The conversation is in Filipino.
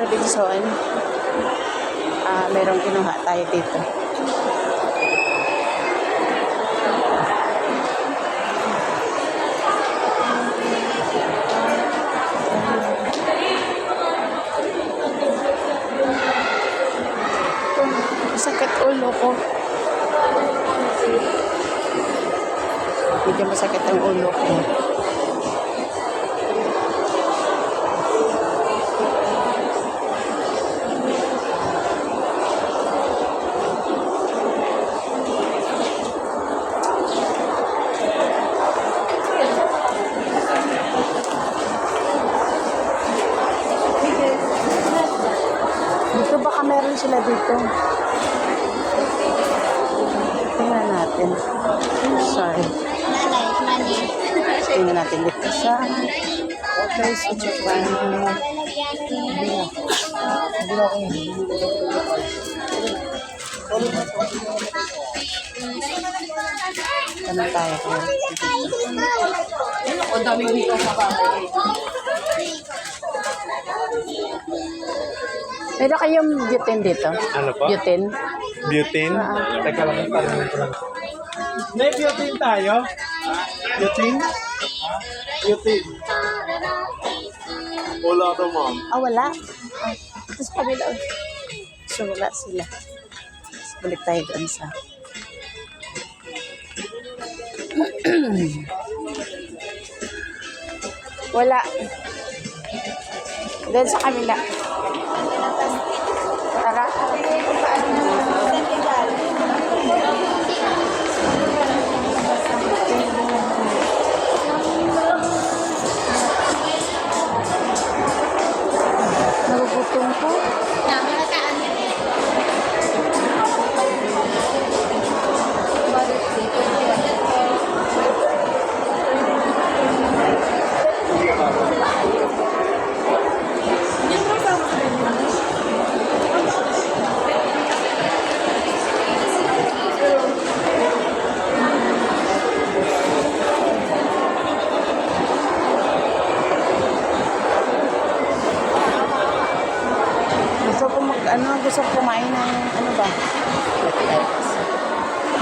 Robinson. Merong kinuha tayo dito. Masakit ulo ko. Medyo masakit ang ulo ko. Dito baka meron sila dito. Tingnan natin. Sorry. Tingnan natin dito sa place of Japan. Ano tayo ko? O daming dito sa bahay. Meron kayong butane dito? Ano po? Butane? Butane? Teka lang, parang lang. May butane tayo? Butane? Butane. Wala to, ma'am. Wala. Tapos kabila. So, wala sila. Tapos balik tayo doon sa... Wala. Doon sa kabila. Tara. Nagugutom ko. Gusto ko kumain ng